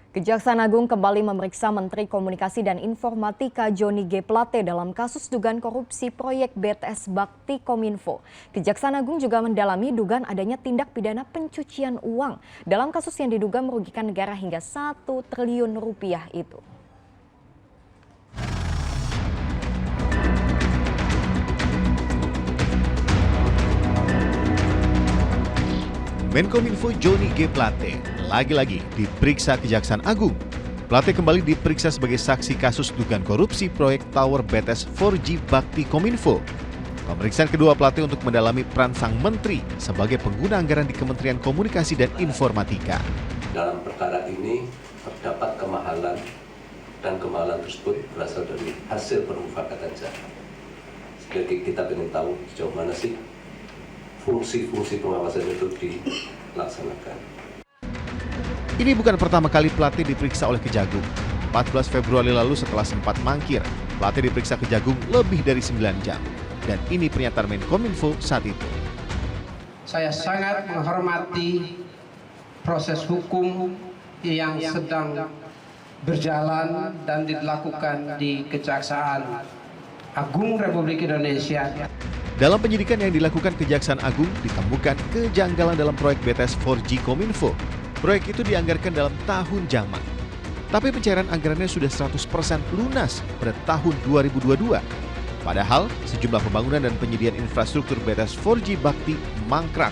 Kejaksaan Agung kembali memeriksa Menteri Komunikasi dan Informatika Johnny G. Plate dalam kasus dugaan korupsi proyek BTS Bakti Kominfo. Kejaksaan Agung juga mendalami dugaan adanya tindak pidana pencucian uang dalam kasus yang diduga merugikan negara hingga 1 triliun rupiah itu. Menkominfo Johnny G. Plate lagi-lagi diperiksa Kejaksaan Agung. Plate kembali diperiksa sebagai saksi kasus dugaan korupsi proyek Tower BTS 4G Bakti Kominfo. Pemeriksaan kedua Plate untuk mendalami peran sang menteri sebagai pengguna anggaran di Kementerian Komunikasi dan Informatika. Dalam perkara ini terdapat kemahalan dan kemahalan tersebut berasal dari hasil permufakatan zakat. Jadi kita ingin tahu sejauh mana sih fungsi-fungsi pengawasan itu dilaksanakan. Ini bukan pertama kali Plate diperiksa oleh Kejagung. 14 Februari lalu setelah sempat mangkir, Plate diperiksa Kejagung lebih dari 9 jam. Dan ini pernyataan Menkominfo saat itu. Saya sangat menghormati proses hukum yang sedang berjalan dan dilakukan di Kejaksaan Agung Republik Indonesia. Dalam penyidikan yang dilakukan Kejaksaan Agung ditemukan kejanggalan dalam proyek BTS 4G Kominfo. Proyek itu dianggarkan dalam tahun jamak. Tapi pencairan anggarannya sudah 100% lunas pada tahun 2022. Padahal sejumlah pembangunan dan penyediaan infrastruktur BTS 4G Bakti mangkrak.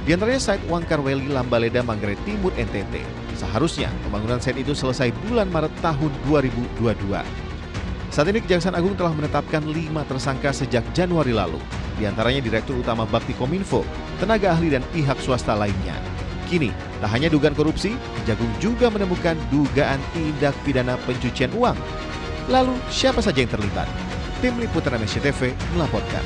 Di antaranya site Wangkarweli Lambaleda Manggarai Timur NTT. Seharusnya pembangunan site itu selesai bulan Maret tahun 2022. Saat ini Kejaksaan Agung telah menetapkan 5 tersangka sejak Januari lalu. Di antaranya Direktur Utama Bakti Kominfo, tenaga ahli dan pihak swasta lainnya. Kini, tak hanya dugaan korupsi, Kejagung juga menemukan dugaan tindak pidana pencucian uang. Lalu, siapa saja yang terlibat? Tim Liputan SCTV melaporkan.